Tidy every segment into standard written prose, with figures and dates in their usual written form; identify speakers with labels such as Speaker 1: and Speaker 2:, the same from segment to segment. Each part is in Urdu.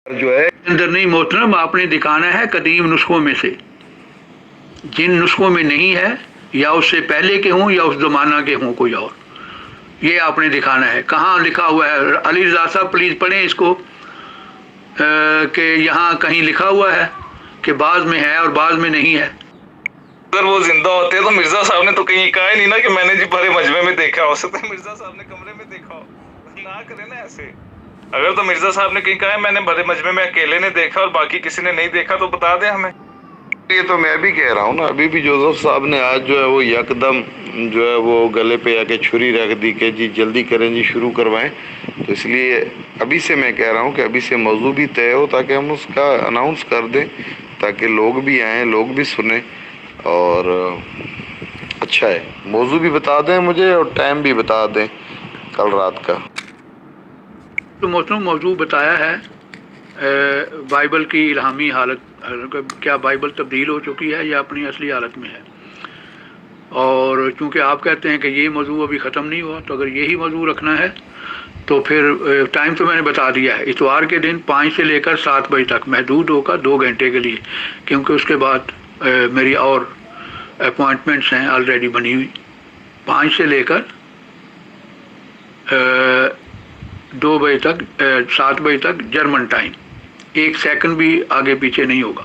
Speaker 1: جو ہے
Speaker 2: اندر نہیں محترم، آپ نے دکھانا ہے قدیم نسخوں میں سے، جن نسخوں میں نہیں ہے یا اس سے پہلے کے ہوں یا اس زمانہ کے ہوں کوئی اور، یہ آپ نے دکھانا ہے۔ کہاں لکھا ہوا ہے؟ علی رضا صاحب پلیز پڑھیں اس کو، کہ یہاں کہیں لکھا ہوا ہے کہ بعض میں ہے اور بعض میں نہیں ہے۔
Speaker 3: اگر وہ زندہ ہوتے تو مرزا صاحب نے تو کہیں کہا ہی نہیں نا کہ میں نے جی بھرے مجمع میں دیکھا، ہو سکتا ہے مرزا صاحب نے کمرے میں دیکھا ہو، نہ کرے نا ایسے۔ اگر تو مرزا صاحب نے کہیں کہا ہے میں نے بھرے مجمع میں اکیلے نے دیکھا اور باقی کسی نے نہیں دیکھا تو بتا دیں ہمیں۔
Speaker 1: یہ تو میں بھی کہہ رہا ہوں نا، ابھی بھی جوزف صاحب نے آج جو ہے وہ یکدم جو ہے وہ گلے پہ آ کے چھری رکھ دی کہ جی جلدی کریں جی، شروع کروائیں۔ تو اس لیے ابھی سے میں کہہ رہا ہوں کہ ابھی سے موضوع بھی طے ہو تاکہ ہم اس کا اناؤنس کر دیں، تاکہ لوگ بھی آئیں، لوگ بھی سنیں۔ اور اچھا ہے، موضوع بھی بتا دیں مجھے اور ٹائم بھی بتا دیں کل رات کا۔
Speaker 2: تو محترم موضوع بتایا ہے بائبل کی الہامی حالت، کیا بائبل تبدیل ہو چکی ہے یا اپنی اصلی حالت میں ہے؟ اور چونکہ آپ کہتے ہیں کہ یہ موضوع ابھی ختم نہیں ہوا، تو اگر یہی موضوع رکھنا ہے تو پھر ٹائم تو میں نے بتا دیا ہے، اتوار کے دن 5 سے لے کر 7 بجے تک محدود ہوگا 2 گھنٹے کے لیے، کیونکہ اس کے بعد میری اور اپوائنٹمنٹس ہیں آلریڈی بنی ہوئی۔ 5 سے لے کر 2 بجے تک، 7 بجے تک جرمن ٹائم، 1 سیکنڈ بھی آگے پیچھے نہیں ہوگا۔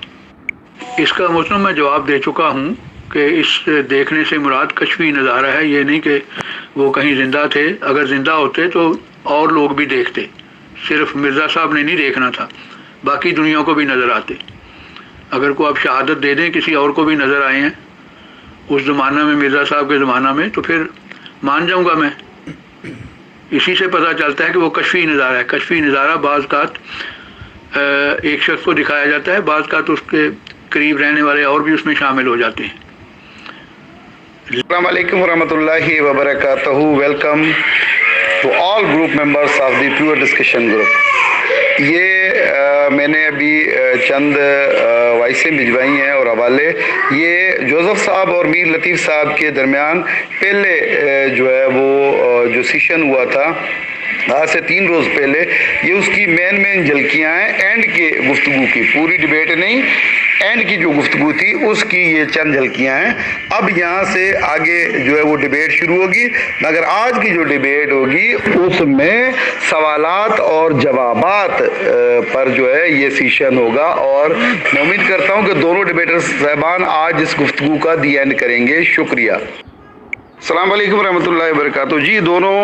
Speaker 2: اس کا مطلب میں جواب دے چکا ہوں کہ اس دیکھنے سے مراد کشفی نظارہ ہے، یہ نہیں کہ وہ کہیں زندہ تھے۔ اگر زندہ ہوتے تو اور لوگ بھی دیکھتے، صرف مرزا صاحب نے نہیں دیکھنا تھا، باقی دنیا کو بھی نظر آتے۔ اگر کو آپ شہادت دے دیں کسی اور کو بھی نظر آئے ہیں اس زمانہ میں، مرزا صاحب کے زمانہ میں، تو پھر مان جاؤں گا میں۔ اسی سے پتہ چلتا ہے کہ وہ کشفی نظارہ ہے۔ کشفی نظارہ بعض اوقات ایک شخص کو دکھایا جاتا ہے، بعض اوقات اس کے قریب رہنے والے اور بھی اس میں شامل ہو جاتے ہیں۔
Speaker 1: السلام علیکم ورحمۃ اللہ وبرکاتہ۔ Welcome to all group members of the pure discussion group. یہ میں نے ابھی چند وائسیں بھجوائی ہیں اور حوالے، یہ جوزف صاحب اور میر لطیف صاحب کے درمیان پہلے جو ہے وہ جو سیشن ہوا تھا آج سے 3 روز پہلے، یہ اس کی مین جھلکیاں ہیں، اینڈ کے گفتگو کی، پوری ڈیبیٹ نہیں، اینڈ کی جو گفتگو تھی اس کی یہ چند جھلکیاں ہیں۔ اب یہاں سے آگے جو ہے وہ ڈیبیٹ شروع ہوگی، مگر آج کی جو ڈیبیٹ ہوگی اس میں سوالات اور جوابات پر جو ہے یہ سیشن ہوگا، اور میں امید کرتا ہوں کہ دونوں ڈیبیٹر صاحبان آج اس گفتگو کا دی اینڈ کریں گے۔ شکریہ۔ السلام علیکم ورحمۃ اللہ وبرکاتہ۔ جی، دونوں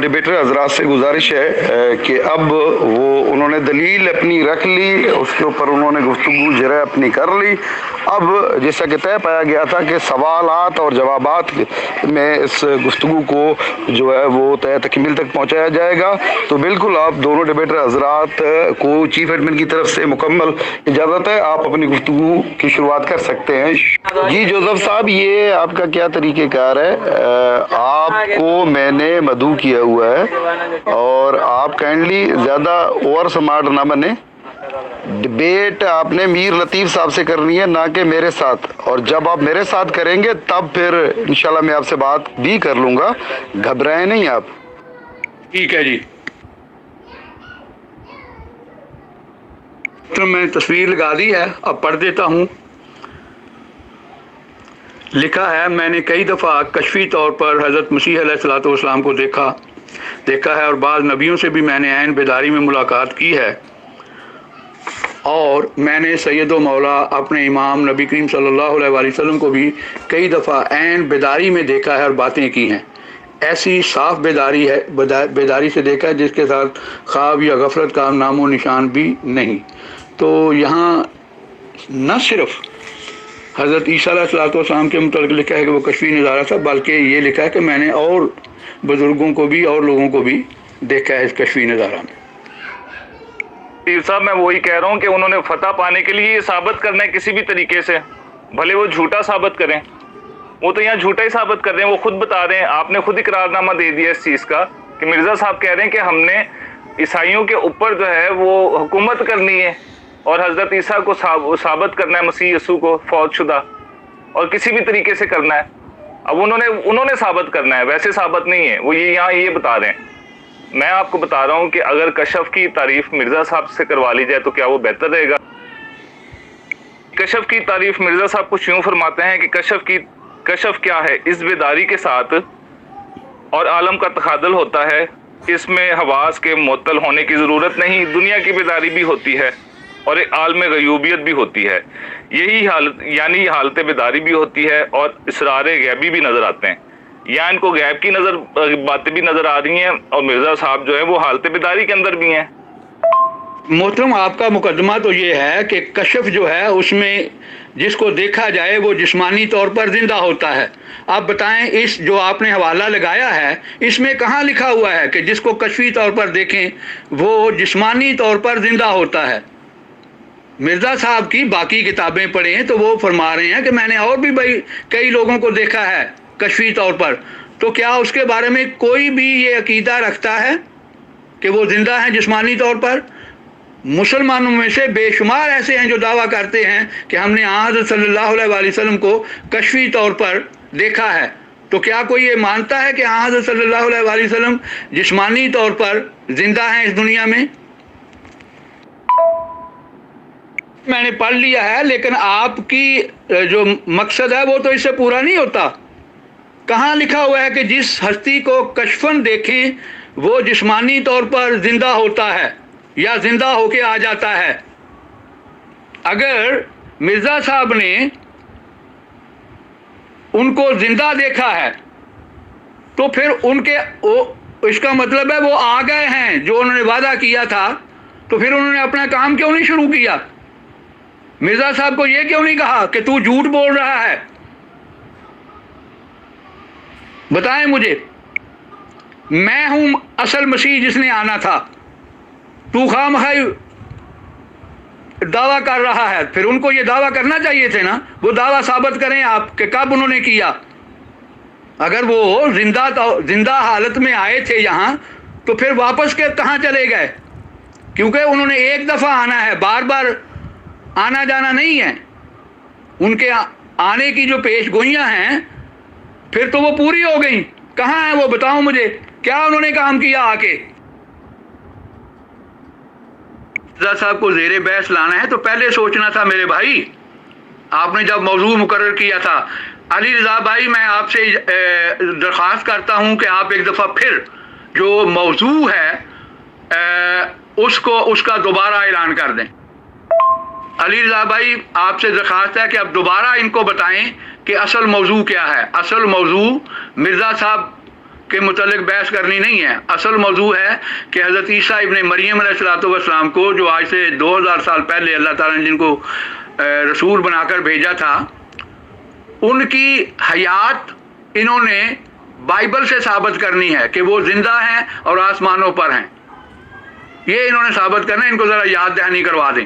Speaker 1: ڈیبیٹر حضرات سے گزارش ہے کہ اب وہ انہوں نے دلیل اپنی رکھ لی، اس کے اوپر انہوں نے گفتگو جرح اپنی کر لی۔ اب جیسا کہ طے پایا گیا تھا کہ سوالات اور جوابات میں اس گفتگو کو جو ہے وہ طے تکمیل تک پہنچایا جائے گا، تو بالکل آپ دونوں ڈیبیٹر حضرات کو چیف ایڈمن کی طرف سے مکمل اجازت ہے، آپ اپنی گفتگو کی شروعات کر سکتے ہیں۔ جی جوزف صاحب، یہ آپ کا کیا طریقہ کار ہے؟ آپ کو میں نے مدعو کیا ہوا ہے اور آپ کائنڈلی زیادہ اوور سمارٹ نہ بنے۔ ڈیبیٹ آپ نے میر لطیف صاحب سے کرنی ہے، نہ کہ میرے ساتھ، اور جب آپ میرے ساتھ کریں گے تب پھر انشاءاللہ میں آپ سے بات بھی کر لوں گا، گھبرائیں نہیں آپ۔
Speaker 2: ٹھیک ہے جی، تو میں تصویر لگا دی ہے، اب پڑھ دیتا ہوں۔ لکھا ہے، میں نے کئی دفعہ کشفی طور پر حضرت مسیح علیہ الصلوۃ والسلام کو دیکھا ہے، اور بعض نبیوں سے بھی میں نے عین بیداری میں ملاقات کی ہے، اور میں نے سید و مولا اپنے امام نبی کریم صلی اللہ علیہ وآلہ وسلم کو بھی کئی دفعہ عین بیداری میں دیکھا ہے اور باتیں کی ہیں۔ ایسی صاف بیداری سے دیکھا ہے جس کے ساتھ خواب یا غفلت کا نام و نشان بھی نہیں۔ تو یہاں نہ صرف حضرت عیسیٰ علیہ الصلوۃ والسلام کے متعلق لکھا ہے کہ وہ کشفی نظارہ تھا، بلکہ یہ لکھا ہے کہ میں نے اور بزرگوں کو بھی اور لوگوں کو بھی دیکھا ہے اس کشفی نظارہ میں۔
Speaker 3: پیر صاحب، میں وہی کہہ رہا ہوں کہ انہوں نے فتح پانے کے لیے یہ ثابت کرنا ہے کسی بھی طریقے سے، بھلے وہ جھوٹا ثابت کریں، وہ تو یہاں جھوٹا ہی ثابت کر رہے ہیں، وہ خود بتا رہے ہیں، آپ نے خود اقرارنامہ دے دیا اس چیز کا کہ مرزا صاحب کہہ رہے ہیں کہ ہم نے عیسائیوں کے اوپر جو ہے وہ حکومت کرنی ہے اور حضرت عیسیٰ کو ثابت کرنا ہے، مسیح یسوع کو فوت شدہ، اور کسی بھی طریقے سے کرنا ہے۔ اب انہوں نے ثابت کرنا ہے، ویسے ثابت نہیں ہے، وہ یہاں یہ بتا رہے ہیں۔ میں آپ کو بتا رہا ہوں کہ اگر کشف کی تعریف مرزا صاحب سے کروا لی جائے تو کیا وہ بہتر رہے گا؟ کشف کی تعریف مرزا صاحب کچھ یوں فرماتے ہیں کہ کشف کیا ہے؟ اس بیداری کے ساتھ اور عالم کا تخاذل ہوتا ہے، اس میں حواس کے معطل ہونے کی ضرورت نہیں، دنیا کی بیداری بھی ہوتی ہے اور ایک عالم غیوبیت بھی ہوتی ہے، یہی حالت یعنی حالت بیداری بھی ہوتی ہے اور اسرار غیبی بھی نظر آتے ہیں، یا ان کو غیب کی باتیں بھی نظر آ رہی ہیں اور مرزا صاحب جو ہے وہ حالت بیداری کے اندر بھی ہیں۔
Speaker 2: محترم آپ کا مقدمہ تو یہ ہے کہ کشف جو ہے اس میں جس کو دیکھا جائے وہ جسمانی طور پر زندہ ہوتا ہے۔ آپ بتائیں اس جو آپ نے حوالہ لگایا ہے اس میں کہاں لکھا ہوا ہے کہ جس کو کشفی طور پر دیکھیں وہ جسمانی طور پر زندہ ہوتا ہے؟ مرزا صاحب کی باقی کتابیں پڑھیں تو وہ فرما رہے ہیں کہ میں نے اور بھی بھائی کئی لوگوں کو دیکھا ہے کشفی طور پر، تو کیا اس کے بارے میں کوئی بھی یہ عقیدہ رکھتا ہے کہ وہ زندہ ہیں جسمانی طور پر؟ مسلمانوں میں سے بے شمار ایسے ہیں جو دعویٰ کرتے ہیں کہ ہم نے حضرت صلی اللہ علیہ وآلہ وسلم کو کشفی طور پر دیکھا ہے، تو کیا کوئی یہ مانتا ہے کہ حضرت صلی اللہ علیہ وآلہ وسلم جسمانی طور پر زندہ ہیں اس دنیا میں؟ میں نے پڑھ لیا ہے لیکن آپ کی جو مقصد ہے وہ تو اس سے پورا نہیں ہوتا۔ کہاں لکھا ہوا ہے کہ جس ہستی کو کشفن دیکھیں وہ جسمانی طور پر زندہ ہوتا ہے یا زندہ ہو کے آ جاتا ہے؟ اگر مرزا صاحب نے ان کو زندہ دیکھا ہے تو پھر ان کے اس کا مطلب ہے وہ آ گئے ہیں جو انہوں نے وعدہ کیا تھا، تو پھر انہوں نے اپنا کام کیوں نہیں شروع کیا؟ مرزا صاحب کو یہ کیوں نہیں کہا کہ تو جھوٹ بول رہا ہے؟ بتائیں مجھے، میں ہوں اصل مسیح جس نے آنا تھا، تو خواہ دعویٰ کر رہا ہے، پھر ان کو یہ دعویٰ کرنا چاہیے تھے نا، وہ دعویٰ ثابت کریں آپ کہ کب انہوں نے کیا۔ اگر وہ زندہ حالت میں آئے تھے یہاں تو پھر واپس کے کہاں چلے گئے؟ کیونکہ انہوں نے ایک دفعہ آنا ہے، بار بار آنا جانا نہیں ہے، ان کے آنے کی جو پیش گوئیاں ہیں پھر تو وہ پوری ہو گئیں۔ کہاں ہیں وہ؟ بتاؤ مجھے، کیا انہوں نے کام کیا آ کے؟ مرزا صاحب کو زیر بحث لانا ہے تو پہلے سوچنا تھا میرے بھائی، آپ نے جب موضوع مقرر کیا تھا۔ علی رضا بھائی میں آپ سے درخواست کرتا ہوں کہ آپ ایک دفعہ پھر جو موضوع ہے اس کا دوبارہ اعلان کر دیں۔ علی رضا بھائی آپ سے درخواست ہے کہ آپ دوبارہ ان کو بتائیں کہ اصل موضوع کیا ہے۔ اصل موضوع مرزا صاحب کے متعلق بحث کرنی نہیں ہے، اصل موضوع ہے کہ حضرت عیسیٰ ابن مریم علیہ السلام کو جو آج سے 2000 سال پہلے اللہ تعالیٰ نے جن کو رسول بنا کر بھیجا تھا، ان کی حیات انہوں نے بائبل سے ثابت کرنی ہے کہ وہ زندہ ہیں اور آسمانوں پر ہیں، یہ انہوں نے ثابت کرنا ہے۔ ان کو ذرا یاد دہانی کروا دیں۔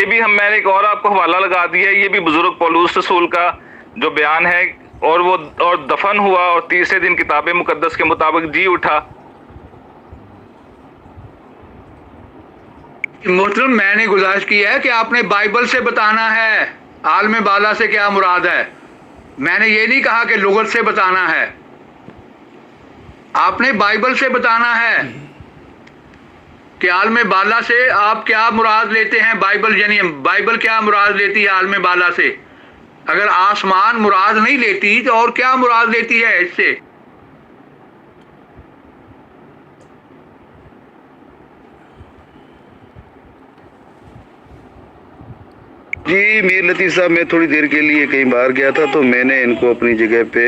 Speaker 3: یہ بھی میں نے ایک اور آپ کو حوالہ لگا دیا ہے، یہ بھی بزرگ پولس رسول کا جو بیان ہے، اور دفن ہوا اور تیسرے دن کتاب مقدس کے مطابق جی اٹھا۔
Speaker 2: محترم میں نے گزارش کی ہے کہ آپ نے بائبل سے بتانا ہے عالم بالا سے کیا مراد ہے، میں نے یہ نہیں کہا کہ لغت سے بتانا ہے، آپ نے بائبل سے بتانا ہے کہ عالم بالا سے آپ کیا مراد لیتے ہیں۔ بائبل یعنی بائبل کیا مراد لیتی ہے عالم بالا سے؟ اگر آسمان مراد نہیں لیتی تو اور کیا مراد لیتی ہے اس سے؟
Speaker 1: جی میر لطیف صاحب، میں تھوڑی دیر کے لیے کہیں باہر گیا تھا تو میں نے ان کو اپنی جگہ پہ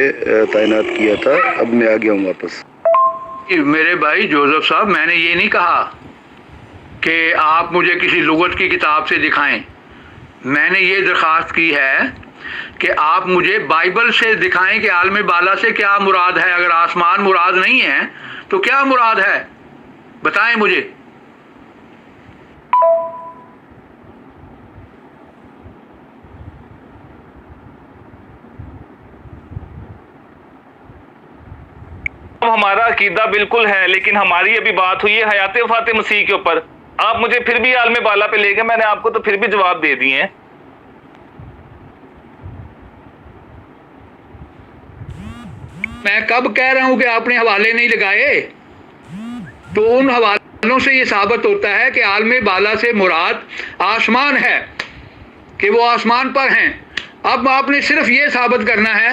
Speaker 1: تعینات کیا تھا، اب میں آ گیا ہوں واپس۔
Speaker 2: میرے بھائی جوزف صاحب، میں نے یہ نہیں کہا کہ آپ مجھے کسی لغت کی کتاب سے دکھائیں، میں نے یہ درخواست کی ہے کہ آپ مجھے بائبل سے دکھائیں کہ عالم بالا سے کیا مراد ہے۔ اگر آسمان مراد نہیں ہے تو کیا مراد ہے بتائیں مجھے۔
Speaker 3: ہمارا عقیدہ بالکل ہے، لیکن ہماری ابھی بات ہوئی ہے حیات وفات مسیح کے اوپر، آپ مجھے پھر بھی عالم بالا پہ لے گئے، میں نے آپ کو تو پھر بھی جواب دے دیے ہیں۔
Speaker 2: میں کب کہہ رہا ہوں کہ آپ نے حوالے نہیں لگائے؟ تو ان حوالوں سے یہ ثابت ہوتا ہے کہ عالم بالا سے مراد آسمان ہے، کہ وہ آسمان پر ہیں۔ اب آپ نے صرف یہ ثابت کرنا ہے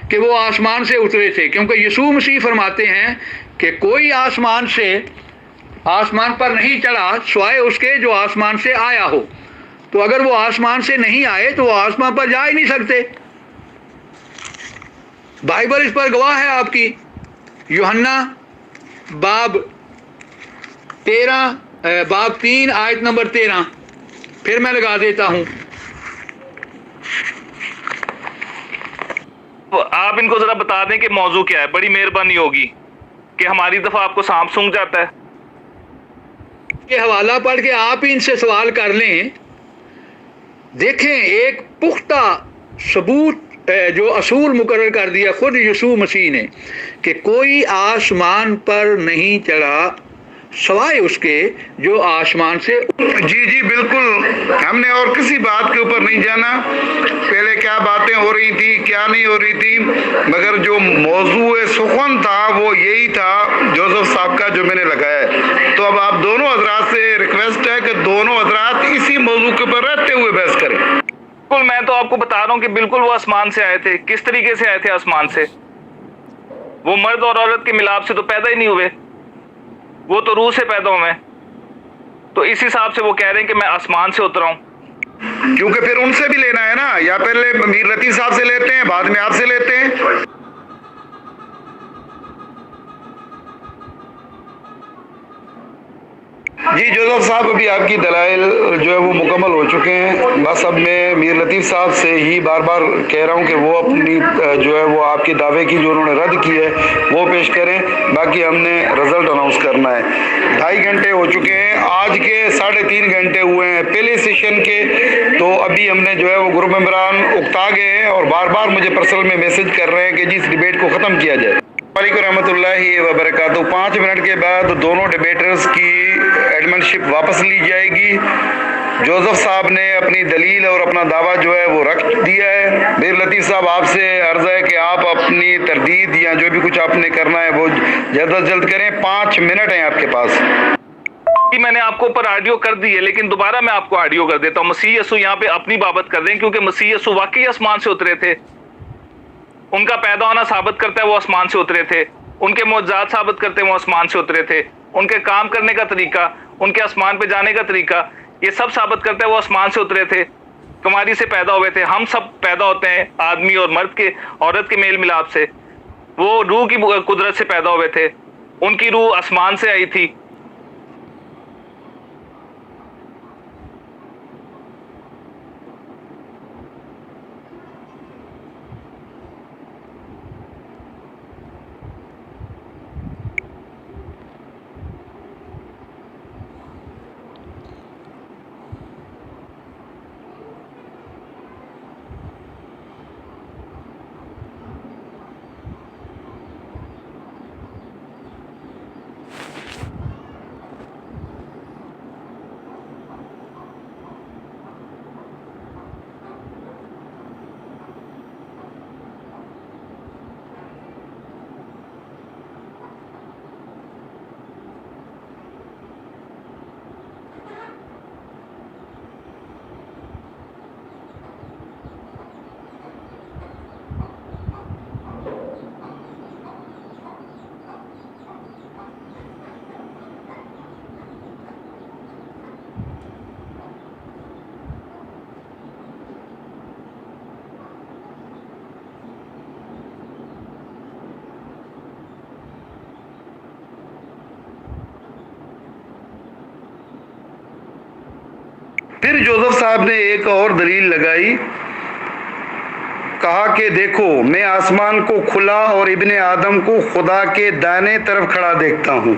Speaker 2: کہ وہ آسمان سے اترے تھے، کیونکہ یسوع مسیح فرماتے ہیں کہ کوئی آسمان پر نہیں چڑھا سوائے اس کے جو آسمان سے آیا ہو۔ تو اگر وہ آسمان سے نہیں آئے تو وہ آسمان پر جا ہی نہیں سکتے۔ بائبل اس پر گواہ ہے آپ کی، یوحنا باب 3 آیت نمبر 13، پھر میں لگا دیتا ہوں۔
Speaker 3: آپ ان کو ذرا بتا دیں کہ موضوع کیا ہے، بڑی مہربانی ہوگی کہ ہماری دفعہ آپ کو سانپ سونگ جاتا ہے۔
Speaker 2: یہ حوالہ پڑھ کے آپ ہی ان سے سوال کر لیں، دیکھیں ایک پختہ ثبوت جو اصول مقرر کر دیا خود یسوع مسیح نے کہ کوئی آسمان پر نہیں چڑھا سوائے اس کے جو آسمان سے۔
Speaker 1: جی بالکل، ہم نے اور کسی بات کے اوپر نہیں جانا، پہلے کیا باتیں ہو رہی تھی کیا نہیں ہو رہی تھی، مگر جو موضوع سخن تھا وہ یہی تھا جوزف صاحب کا جو میں نے لگایا ہے۔ تو اب آپ دونوں حضرات سے ریکویسٹ ہے کہ دونوں حضرات اسی موضوع کے اوپر رہتے ہوئے بحث کریں۔
Speaker 3: بالکل، میں تو آپ کو بتا رہا ہوں کہ بالکل وہ آسمان سے آئے تھے۔ کس طریقے سے آئے تھے آسمان سے؟ وہ مرد اور عورت کے ملاپ سے تو پیدا ہی نہیں ہوئے، وہ تو روح سے پیدا ہوئے، تو اس حساب سے وہ کہہ رہے ہیں کہ میں آسمان سے اترا ہوں۔
Speaker 1: کیونکہ پھر ان سے بھی لینا ہے نا، یا پہلے میر لطیف صاحب سے لیتے ہیں بعد میں آپ سے لیتے ہیں۔ جی جوزف صاحب، ابھی آپ کی دلائل جو ہے وہ مکمل ہو چکے ہیں، بس اب میں میر لطیف صاحب سے ہی بار بار کہہ رہا ہوں کہ وہ اپنی جو ہے وہ آپ کے دعوے کی جو انہوں نے رد کی ہے وہ پیش کریں، باقی ہم نے رزلٹ اناؤنس کرنا ہے۔ 2.5 گھنٹے ہو چکے ہیں، آج کے 3.5 گھنٹے ہوئے ہیں پہلے سیشن کے، تو ابھی ہم نے جو ہے وہ گروپ ممبران اکتا گئے ہیں اور بار بار مجھے پرسنل میں میسج کر رہے ہیں کہ جی اس ڈیبیٹ کو ختم کیا جائے۔ وعلیکم رحمۃ اللہ وبرکاتہ۔ 5 منٹ کے بعد دونوں ڈیبیٹرز کی ایڈمن شپ واپس لی جائے گی۔ جوزف صاحب نے اپنی دلیل اور اپنا دعویٰ جو ہے وہ رکھ دیا ہے۔ میر لطیف صاحب، آپ سے عرض ہے کہ آپ اپنی تردید یا جو بھی کچھ آپ نے کرنا ہے وہ جلد از جلد کریں، 5 منٹ ہیں آپ کے پاس۔
Speaker 3: میں نے آپ کو اوپر آڈیو کر دی ہے، لیکن دوبارہ میں آپ کو آڈیو کر دیتا ہوں۔ مسیح یسوع یہاں پہ اپنی بابت کر دیں، کیونکہ مسیح یسوع واقعی آسمان سے اترے تھے، ان کا پیدا ہونا ثابت کرتا ہے وہ آسمان سے اترے تھے، ان کے معجزات ثابت کرتے ہیں وہ آسمان سے اترے تھے، ان کے کام کرنے کا طریقہ، ان کے آسمان پہ جانے کا طریقہ، یہ سب ثابت کرتا ہے وہ آسمان سے اترے تھے، کماری سے پیدا ہوئے تھے۔ ہم سب پیدا ہوتے ہیں آدمی اور مرد کے، عورت کے میل ملاپ سے، وہ روح کی قدرت سے پیدا ہوئے تھے، ان کی روح آسمان سے آئی تھی۔
Speaker 1: پھر جوزف صاحب نے ایک اور دلیل لگائی، کہا کہ دیکھو میں آسمان کو کھلا اور ابن آدم کو خدا کے دائیں طرف کھڑا دیکھتا ہوں،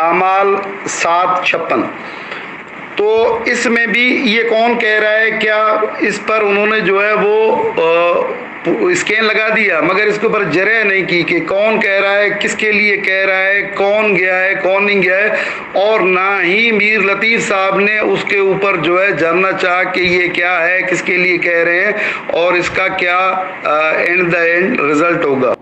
Speaker 1: اعمال 7:56۔ تو اس میں بھی یہ کون کہہ رہا ہے، کیا اس پر انہوں نے جو ہے وہ اسکین لگا دیا، مگر اس کے اوپر جرح نہیں کی کہ کون کہہ رہا ہے، کس کے لیے کہہ رہا ہے، کون گیا ہے کون نہیں گیا ہے، اور نہ ہی میر لطیف صاحب نے اس کے اوپر جو ہے جاننا چاہا کہ یہ کیا ہے، کس کے لیے کہہ رہے ہیں اور اس کا کیا اینڈ دا اینڈ رزلٹ ہوگا۔